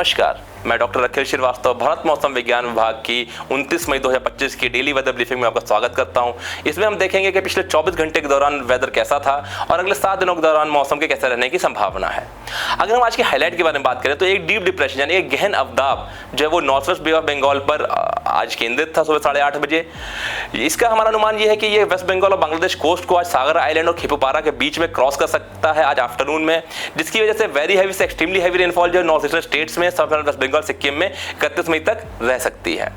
नमस्कार, मैं डॉक्टर अखिल श्रीवास्तव भारत मौसम विज्ञान विभाग की 29 मई 2025 की डेली वेदर ब्रीफिंग में आपका स्वागत करता हूं। इसमें हम देखेंगे कि पिछले 24 घंटे के दौरान वेदर कैसा था और अगले 7 दिनों के दौरान मौसम के कैसे रहने की संभावना है। अगर हम आज की हाईलाइट के बारे में बात करें तो एक डीप डिप्रेशन यानी एक गहन अवदाब जो है वो north west Bay of Bengal पर आज केंद्रित था सुबह 8:30 बजे। इसका हमारा अनुमान यह है कि ये वेस्ट बंगाल और बांग्लादेश कोस्ट को आज सागर आइलैंड और खेपुपारा के बीच में क्रॉस कर सकता है आज आफ्टरनून में, जिसकी वजह से वेरी हैवी से एक्सट्रीमली हैवी रेनफॉल जो नॉर्थ ईस्टर्न स्टेट्स में सब वेस्ट बंगाल सिक्किम में 31 मई तक रह सकती है।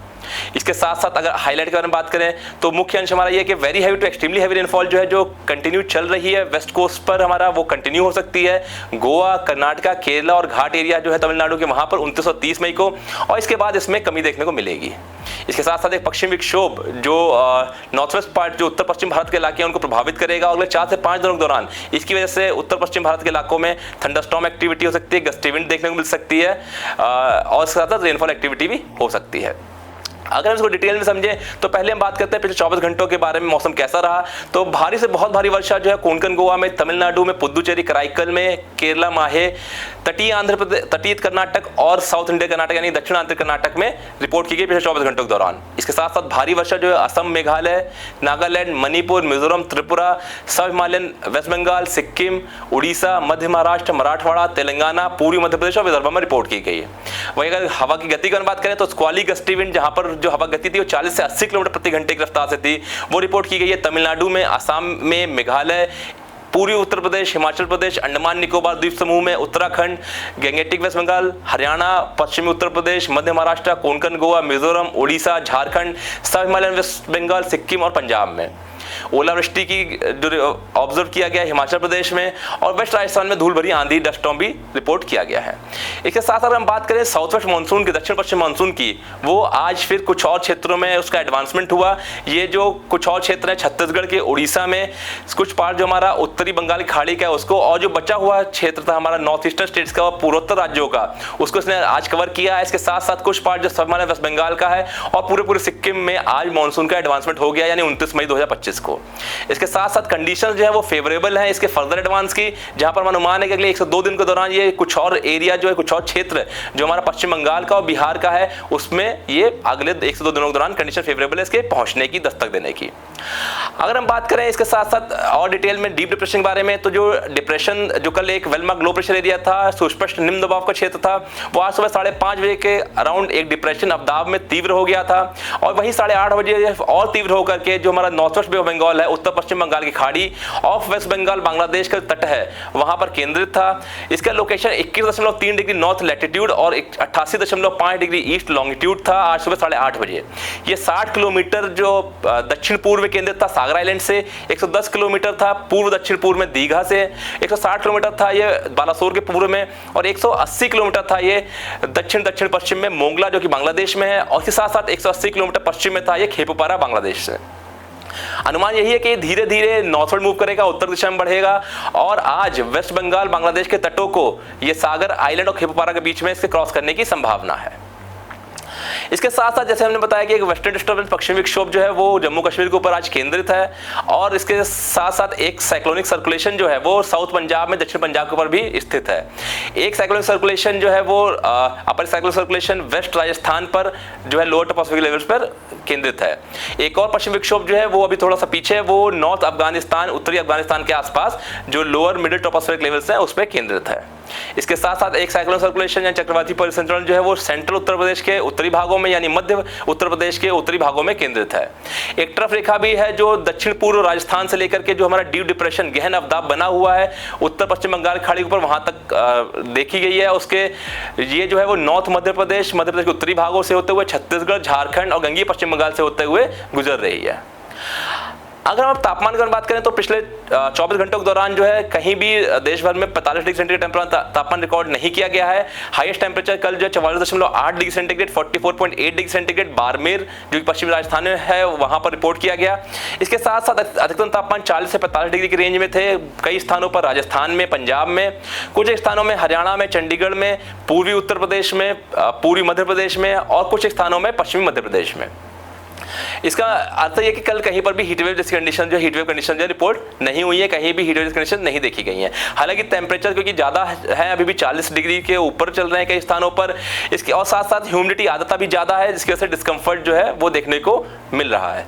इसके साथ साथ अगर हाईलाइट के बारे में बात करें तो मुख्य अंश हमारा यह है कि very heavy to extremely heavy rainfall जो है जो कंटिन्यू चल रही है वेस्ट कोस्ट पर हमारा वो कंटिन्यू हो सकती है। गोवा, कर्नाटका, केरला और घाट एरिया जो है तमिलनाडु के वहां पर 29 और 30 मई को, और इसके बाद इसमें कमी देखने को मिलेगी। इसके साथ साथ एक पश्चिमी विक्षोभ जो नॉर्थ वेस्ट पार्ट जो उत्तर पश्चिम भारत के इलाके हैं उनको प्रभावित करेगा। अगले 4 से 5 दिनों के दौरान इसकी वजह से उत्तर पश्चिम भारत के इलाकों में थंडरस्टॉर्म एक्टिविटी हो सकती है, गस्टी विंड देखने को मिल सकती है और इसके साथ साथ रेनफॉल एक्टिविटी भी हो सकती है। अगर हम इसको डिटेल में समझें तो पहले हम बात करते हैं पिछले 24 घंटों के बारे में मौसम कैसा रहा। तो भारी से बहुत भारी वर्षा जो है कोंकण गोवा में, तमिलनाडु में, पुदुचेरी कराईकल में, केरला माहे, तटीय आंध्र प्रदेश, तटीय कर्नाटक और साउथ इंडिया कर्नाटक यानी दक्षिण आंतरिक कर्नाटक में रिपोर्ट की गई पिछले 24 घंटों के दौरान। इसके साथ साथ भारी वर्षा जो है असम, मेघालय, नागालैंड, मणिपुर, मिजोरम, त्रिपुरा, सब हिमालयन, वेस्ट बंगाल, सिक्किम, उड़ीसा, मध्य महाराष्ट्र, मराठवाड़ा, तेलंगाना, पूर्वी मध्य प्रदेश और विदर्भ में रिपोर्ट की गई है। वहीं अगर हवा की गति की बात करें तो स्क्वाली गस्टी विंड जहां पर जो हवा गति थी वो 40 से 80 किलोमीटर प्रति घंटे की रफ्तार से थी, वो रिपोर्ट की गई है तमिलनाडु में, असम में, मेघालय, पूर्वी उत्तर प्रदेश, हिमाचल प्रदेश, अंडमान निकोबार द्वीप समूह में, उत्तराखंड, गंगेटिक वेस्ट बंगाल, हरियाणा, पश्चिमी उत्तर प्रदेश, मध्य महाराष्ट्र, कोंकण गोवा, मिजोरम, उड़ीसा, झारखंड, सब हिमालयन वेस्ट बंगाल, सिक्किम और पंजाब में। ओलावृष्टि की जो ऑब्जर्व किया गया हिमाचल प्रदेश में, और वेस्ट राजस्थान में धूल भरी आंधी डस्ट स्टॉर्म भी रिपोर्ट किया गया है। इसके साथ अगर हम बात करें साउथ वेस्ट मानसून की, दक्षिण पश्चिम मानसून की, वो आज फिर कुछ और क्षेत्रों में उसका एडवांसमेंट हुआ। ये जो कुछ और क्षेत्र है छत्तीसगढ़ के, उड़ीसा में, कुछ पार्ट जो हमारा उत्तरी बंगाल की खाड़ी का है उसको, और जो बचा हुआ क्षेत्र था हमारा नॉर्थ ईस्टर्न स्टेट्स का, पूर्वोत्तर राज्यों का, उसको इसने आज कवर किया है। इसके साथ साथ कुछ पार्ट जो सब हमारे वेस्ट बंगाल का है और पूरे सिक्किम में आज मानसून का एडवांसमेंट हो गया यानी 29 मई 2025 को। इसके साथ साथ कंडीशन जो है वो फेवरेबल है इसके फर्दर एडवांस की, जहां पर अनुमान है कि अगले 102 दिन के दौरान ये कुछ और एरिया जो है, कुछ और क्षेत्र जो हमारा पश्चिम बंगाल का और बिहार का है, उसमें ये अगले 102 दिनों के दौरान कंडीशन फेवरेबल है इसके पहुंचने की, दस्तक देने की। अगर हम बात करें इसके साथ साथ और डिटेल में डीप डिप्रेशन के बारे में, तो जो डिप्रेशन जो कल एक well mark low pressure area था, सुस्पष्ट निम्न दबाव का क्षेत्र था, वो आज सुबह 5:30 बजे के अराउंड एक डिप्रेशन अवदाब में तीव्र हो गया था, और वहीं 8:30 बजे और तीव्र होकर के जो हमारा north west Bay of Bengal है, उत्तर पश्चिम बंगाल की खाड़ी ऑफ वेस्ट बंगाल बांग्लादेश का तट है वहां पर केंद्रित था। इसका लोकेशन 21.3 डिग्री नॉर्थ लैटिट्यूड और 88.5 डिग्री ईस्ट लॉन्गिट्यूड था आज सुबह 8:30 बजे। ये 60 किलोमीटर जो दक्षिण पूर्व में केंद्रित था सागर आइलैंड से, 110 किलोमीटर था पूर्व दक्षिण पूर्व में दीघा से, 160 किलोमीटर था ये बालासोर के पूर्व में, और 180 किलोमीटर था ये दक्षिण पश्चिम में मोंगला जो कि बांग्लादेश में है, और इसके साथ साथ 180 किलोमीटर पश्चिम में था ये खेपुपारा बांग्लादेश से। अनुमान यही है कि धीरे धीरे नॉर्थवर्ड मूव करेगा, उत्तर दिशा में बढ़ेगा, और आज वेस्ट बंगाल बांग्लादेश के तटों को ये सागर आइलैंड और खेपुपारा के बीच में इसके क्रॉस करने की संभावना है। इसके साथ साथ जैसे हमने बताया कि एक वेस्टर्न डिस्टर्बेंस पश्चिमी विक्षोभ जो है वो जम्मू कश्मीर के ऊपर आज केंद्रित है, और इसके साथ साथ एक साइक्लोनिक सर्कुलेशन जो है वो साउथ पंजाब में, दक्षिण पंजाब के ऊपर भी स्थित है। एक साइक्लोनिक सर्कुलेशन जो है वो अपर साइक्लोनिक सर्कुलेशन वेस्ट राजस्थान पर जो है लोअर ट्रोपोस्फेरिक लेवल्स पर केंद्रित है। एक और पश्चिमी विक्षोभ जो है वो अभी थोड़ा सा पीछे है, वो नॉर्थ अफगानिस्तान, उत्तरी अफगानिस्तान के आसपास जो लोअर मिडिल ट्रोपोस्फेरिक लेवल्स हैं उस पर केंद्रित है। इसके साथ साथ एक साइक्लोनिक सर्कुलेशन या चक्रवाती परिसंचरण जो है वो सेंट्रल उत्तर प्रदेश के उत्तरी भागों में यानी मध्य उत्तर प्रदेश के उत्तरी भागों में केंद्रित है। एक ट्रफ रेखा भी है जो दक्षिण पूर्व राजस्थान से लेकर के जो हमारा डीप डिप्रेशन गहन अवदाब बना हुआ है उत्तर पश्चिम बंगाल खाड़ी के ऊपर वहां तक देखी गई है। उसके ये जो है वो नॉर्थ मध्य प्रदेश के उत्तरी भागों से होते हुए छत्तीसगढ़, झारखंड और गंगीय पश्चिम बंगाल से होते हुए गुजर रही है। अगर हम तापमान की बात करें तो पिछले 24 घंटों के दौरान जो है कहीं भी देश भर में 45 डिग्री सेंटीग्रेड तापमान रिकॉर्ड नहीं किया गया है। हाईएस्ट टेंपरेचर कल जो 44.8 degree centigrade, 44.8 degree centigrade Barmer जो कि पश्चिमी राजस्थान में है वहां पर रिपोर्ट किया गया। इसके साथ साथ अधिकतम तापमान 40 से 45 डिग्री की रेंज में थे कई स्थानों पर, राजस्थान में, पंजाब में, कुछ स्थानों में हरियाणा में, चंडीगढ़ में, पूर्वी उत्तर प्रदेश में, पूर्वी मध्य प्रदेश में और कुछ स्थानों में पश्चिमी मध्य प्रदेश में। इसका अर्थ ये कि कल कहीं पर भी हीटवेव जैसी कंडीशन जो हीटवेव कंडीशन जो रिपोर्ट नहीं हुई है, कहीं भी हीटवेव जैसी कंडीशन नहीं देखी गई है। हालांकि टेम्परेचर क्योंकि ज़्यादा है, अभी भी 40 डिग्री के ऊपर चल रहे हैं कई स्थानों पर, इसके और साथ साथ ह्यूमिडिटी आर्द्रता भी ज़्यादा है, जिसकी वजह से डिस्कम्फर्ट जो है वो देखने को मिल रहा है।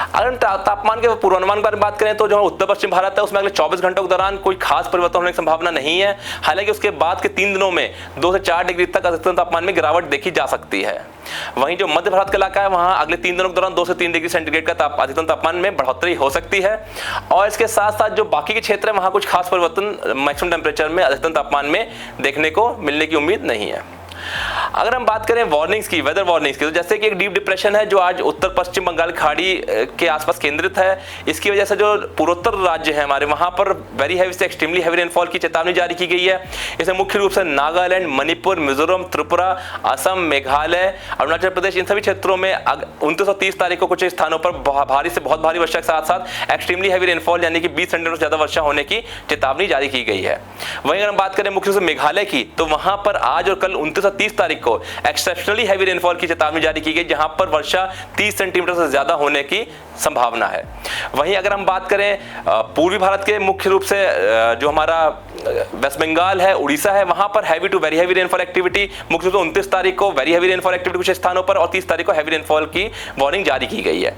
अगर हम तापमान के पूर्वानुमान के बारे में बात करें तो जो उत्तर पश्चिम भारत है उसमें अगले 24 घंटों के दौरान कोई खास परिवर्तन होने की संभावना नहीं है। हालांकि उसके बाद के 3 दिनों में 2 से 4 डिग्री तक अधिकतम तापमान में गिरावट देखी जा सकती है। वहीं जो मध्य भारत का इलाका है वहां अगले 3 दिनों के दौरान 2 से 3 डिग्री सेंटीग्रेड का अधिकतम तापमान में बढ़ोतरी हो सकती है। और इसके साथ साथ जो बाकी के क्षेत्र है वहां कुछ खास परिवर्तन मैक्सिमम टेम्परेचर में, अधिकतम तापमान में देखने को मिलने की उम्मीद नहीं है। अगर हम बात करें वार्निंग्स की, वेदर वार्निंग्स की, तो जैसे कि एक डीप डिप्रेशन है जो आज उत्तर पश्चिम बंगाल खाड़ी के आसपास केंद्रित है, इसकी वजह से जो पूर्वोत्तर राज्य है हमारे वहां पर वेरी हैवी से एक्सट्रीमली हैवी रेनफॉल की चेतावनी जारी की गई है। इसमें मुख्य रूप से नागालैंड, मणिपुर, मिजोरम, त्रिपुरा, असम, मेघालय, अरुणाचल प्रदेश, इन सभी क्षेत्रों में 29 और 30 तारीख को कुछ स्थानों पर भारी से बहुत भारी वर्षा के साथ साथ एक्सट्रीमली हैवी रेनफॉल यानी कि 20 सेंटीमीटर से ज्यादा वर्षा होने की चेतावनी जारी की गई है। वहीं अगर हम बात करें मुख्य रूप से मेघालय की, तो वहां पर आज और कल 29 30 तारीख को एक्सेप्शनली हैवी रेनफॉल की चेतावनी जारी की गई, जहां पर वर्षा 30 सेंटीमीटर से ज्यादा होने की संभावना है। वहीं अगर हम बात करें पूर्वी भारत के मुख्य रूप से जो हमारा वेस्ट बंगाल है, उड़ीसा है, वहां पर heavy to very heavy rainfall activity मुख्य रूप से 29 तारीख को वेरी हैवी रेनफॉल एक्टिविटी कुछ स्थानों पर और 30 तारीख को हैवी रेनफॉल की वार्निंग जारी की गई है।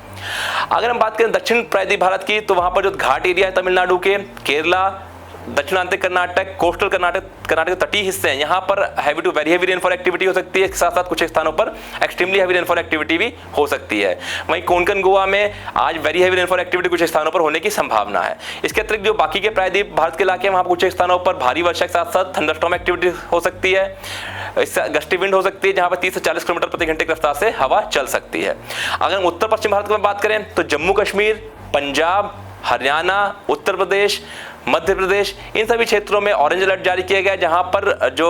अगर हम बात करें दक्षिण प्रायद्वीप भारत की, तो वहां पर जो घाट एरिया है तमिलनाडु के, केरला, दक्षिणांतिक कर्नाटक, कोस्टल कर्नाटक के तटीय हिस्से हैं, यहाँ पर heavy to very heavy rainfall activity हो सकती है। इसके साथ साथ कुछ स्थानों पर एक्सट्रीमली हैवी रेनफॉल एक्टिविटी भी हो सकती है। वहीं कोंकण गोवा में आज वेरी हैवी रेनफॉल एक्टिविटी कुछ स्थानों पर होने की संभावना है। इसके अतिरिक्त जो बाकी के प्रायद्वीप भारत के इलाके हैं वहाँ कुछ स्थानों पर भारी वर्षा के साथ साथ थंडरस्टॉर्म एक्टिविटी हो सकती है। इससे गस्टी विंड हो सकती है, जहाँ पर 30 से 40 किलोमीटर प्रति घंटे की रफ्तार से हवा चल सकती है। अगर हम उत्तर पश्चिम भारत की बात करें तो जम्मू कश्मीर, पंजाब, हरियाणा, उत्तर प्रदेश, मध्य प्रदेश, इन सभी क्षेत्रों में ऑरेंज अलर्ट जारी किया गया है, जहां पर जो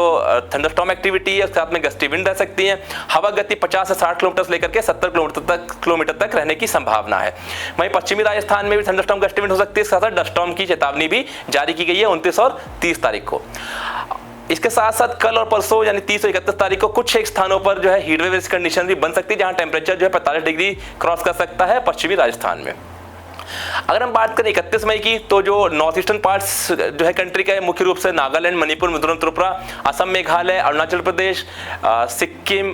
थंडरस्टॉर्म एक्टिविटी है साथ में गस्टी विंड रह सकती है। हवा गति 50 से 60 किलोमीटर से लेकर के 70 किलोमीटर तक रहने की संभावना है। वहीं पश्चिमी राजस्थान में भी थंडरस्टॉर्म गस्टी विंड हो सकती है, साथ डस्ट स्टॉर्म की चेतावनी भी जारी की गई है 29 और 30 तारीख को। इसके साथ साथ कल और परसों यानी 30 और 31 तारीख को कुछ एक स्थानों पर जो है हीटवेव कंडीशन भी बन सकती है, जहां टेम्परेचर जो है 45 डिग्री क्रॉस कर सकता है पश्चिमी राजस्थान में। अगर हम बात करें 31 मई की, तो जो नॉर्थ ईस्टर्न पार्ट्स जो है कंट्री का है, मुख्य रूप से नागालैंड, मणिपुर, मिजोरम, त्रिपुरा, असम, मेघालय, अरुणाचल प्रदेश, सिक्किम,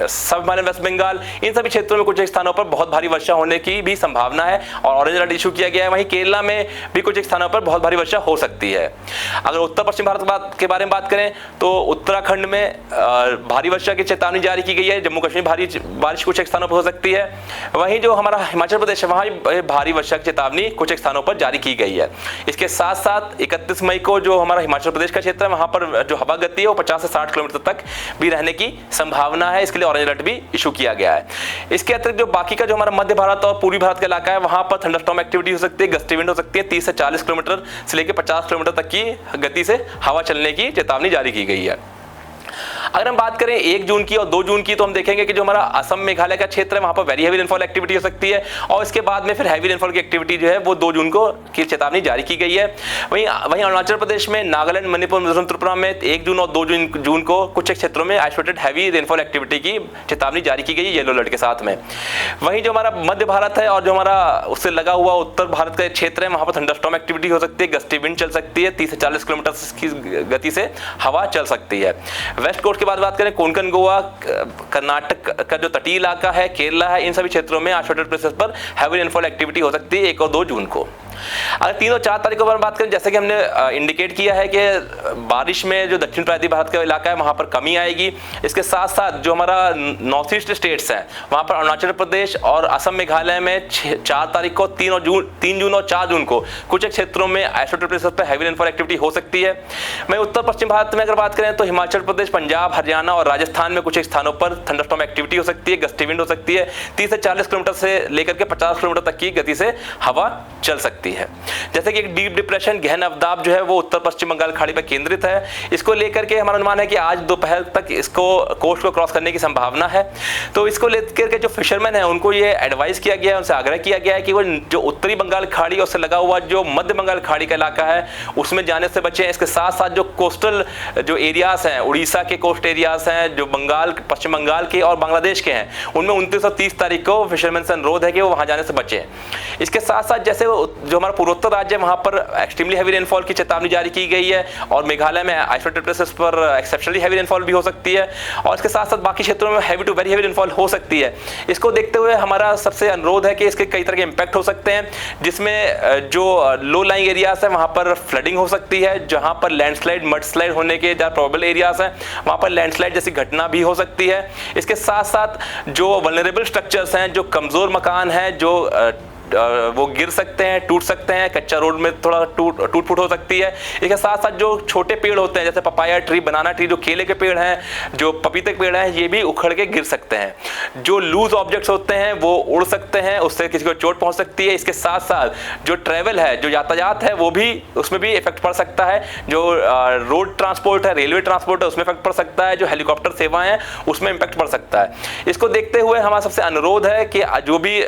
सब हिमालयन, वेस्ट बंगाल, इन सभी क्षेत्रों में कुछ स्थानों पर बहुत भारी वर्षा होने की भी संभावना है और ऑरेंज अलर्ट इशू किया गया है। वहीं केरला में भी कुछ स्थानों पर बहुत भारी वर्षा हो सकती है। अगर उत्तर पश्चिम भारत के बारे में बात करें तो उत्तराखंड में भारी वर्षा की चेतावनी जारी की गई है। जम्मू कश्मीर भारी बारिश कुछ स्थानों पर हो सकती है। वहीं जो हमारा हिमाचल प्रदेश है वहाँ भारी वर्षा चेतावनी कुछ स्थानों पर जारी की गई है। इसके साथ साथ 31 मई को जो हमारा हिमाचल प्रदेश का क्षेत्र है वहां पर जो हवा गति है वो 50 से 60 किलोमीटर तक भी रहने की संभावना है। इसके लिए ऑरेंज अलर्ट भी इशू किया गया है। इसके अतिरिक्त जो बाकी का जो हमारा मध्य भारत और पूर्वी भारत का इलाका है वहां पर थंडरस्टॉर्म एक्टिविटी हो सकती है, गस्टी विंड हो सकती है, 30 से 40 किलोमीटर से लेकर 50 किलोमीटर तक की गति से हवा चलने की चेतावनी जारी की गई है। अगर हम बात करें 1 जून की और 2 जून की, तो हम देखेंगे कि जो हमारा असम मेघालय का क्षेत्र है वहां पर वेरी हैवी रेनफॉल एक्टिविटी हो सकती है और इसके बाद में फिर हैवी रेनफॉल की एक्टिविटी जो है वो 2 जून को की चेतावनी जारी की गई है। वहीं अरुणाचल प्रदेश में, नागालैंड, मणिपुर, मिजोरम, त्रिपुरा में 1 जून और 2 जून को कुछ क्षेत्रों में आइसोलेटेड हैवी रेनफॉल एक्टिविटी की चेतावनी जारी की गई है येलो अलर्ट के साथ में। वहीं जो हमारा मध्य भारत है और जो हमारा उससे लगा हुआ उत्तर भारत का क्षेत्र है वहां पर थंडरस्टॉर्म एक्टिविटी हो सकती है, गस्टी विंड चल सकती है, 30 से 40 किलोमीटर की गति से हवा चल सकती है। वेस्ट कोस्ट की बात करें, कोंकण गोवा, कर्नाटक का जो तटीय इलाका है, केरला है, इन सभी क्षेत्रों में आइसोलेटेड प्लेसेस पर हैवी रेनफॉल एक्टिविटी हो सकती है 1 और 2 जून को। अगर 3 और 4 तारीख पर बात करें, जैसे कि हमने इंडिकेट किया है कि बारिश में जो दक्षिण प्रायद्वीप भारत का इलाका है वहां पर कमी आएगी। इसके साथ साथ जो हमारा नॉर्थ ईस्ट स्टेट्स हैं वहां पर अरुणाचल प्रदेश और असम मेघालय में 4 तारीख को, 3 जून और 4 जून को कुछ क्षेत्रों में आइसोलेटेड प्लेसेस पर हैवी रेनफॉल एक्टिविटी हो सकती है। मैं उत्तर पश्चिम भारत में अगर बात करें तो हिमाचल प्रदेश, पंजाब, हरियाणा और राजस्थान में कुछ स्थानों पर थंडरस्टॉर्म एक्टिविटी हो सकती है, गस्टी विंड हो सकती है, 30 से 40 किलोमीटर से लेकर के 50 किलोमीटर तक की गति से हवा चल सकती है। जैसे कि एक डीप डिप्रेशन, गहन अवदाब जो है वो उत्तर पश्चिम बंगाल खाड़ी पर केंद्रित केंद्रित है। इसको लेकर के हमारा अनुमान है कि आज दोपहर तक इसको कोस्ट को क्रॉस करने की संभावना है। तो इसको लेकर के जो फिशरमैन है उनको ये एडवाइस किया गया है, उनसे आग्रह किया गया है कि वो जो उत्तरी बंगाल खाड़ी और उससे लगा हुआ जो मध्य बंगाल खाड़ी का इलाका है उसमें जाने से बचें। इसके साथ साथ जो कोस्टल जो एरियाज हैं, उड़ीसा के कोस्ट एरियाज हैं, जो बंगाल, पश्चिम बंगाल के और बांग्लादेश के हैं, उनमें 29 और 30 तारीख को फिशरमैन से अनुरोध है कि वो वहां जाने से बचें। इसके साथ साथ जैसे जो हमारा पूर्वोत्तर राज्य है वहां पर एक्सट्रीमली हैवी रेनफॉल की चेतावनी जारी की गई है और मेघालय में आइसोलेटेड प्लेसेस पर एक्सेप्शनली हैवी रेनफॉल भी हो सकती है और इसके साथ साथ बाकी क्षेत्रों में heavy to very heavy rainfall हो सकती है। इसको देखते हुए हमारा सबसे अनुरोध है कि इसके कई तरह के इंपैक्ट हो सकते हैं, जिसमें जो लो लाइंग एरियाज है वहां पर फ्लडिंग हो सकती है, जहां पर लैंडस्लाइड, मडस्लाइड होने के ज्यादा प्रोबेबल एरियाज हैं वहां पर लैंडस्लाइड जैसी घटना भी हो सकती है। इसके साथ साथ जो वल्नरेबल स्ट्रक्चर्स हैं, जो कमजोर मकान हैं, जो वो गिर सकते हैं, टूट सकते हैं, कच्चा रोड में थोड़ा टूट फूट हो सकती है। इसके साथ साथ जो छोटे पेड़ होते हैं जैसे पपाया ट्री, बनाना ट्री, जो केले के पेड़ हैं, जो पपीते के पेड़ हैं, ये भी उखड़ के गिर सकते हैं। जो लूज ऑब्जेक्ट्स होते हैं वो उड़ सकते हैं, उससे किसी को चोट पहुंच सकती है। इसके साथ साथ जो ट्रैवल है, जो यातायात है, वो भी उसमें भी इफेक्ट पड़ सकता है। जो रोड ट्रांसपोर्ट है, रेलवे ट्रांसपोर्ट है, उसमें इफेक्ट पड़ सकता है। जो हेलीकॉप्टर सेवाएं हैं उसमें इम्पैक्ट पड़ सकता है। इसको देखते हुए हमारा सबसे अनुरोध है कि जो भी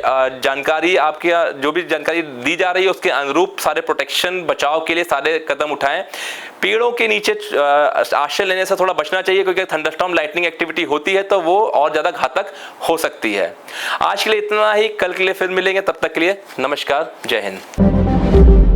जानकारी आपके जो भी जानकारी दी जा रही है उसके अनुरूप सारे प्रोटेक्शन, बचाव के लिए सारे कदम उठाएं। पेड़ों के नीचे आश्रय लेने से थोड़ा बचना चाहिए क्योंकि थंडरस्टॉर्म लाइटनिंग एक्टिविटी होती है तो वो और ज्यादा घातक हो सकती है। आज के लिए इतना ही, कल के लिए फिर मिलेंगे, तब तक के लिए नमस्कार, जय हिंद।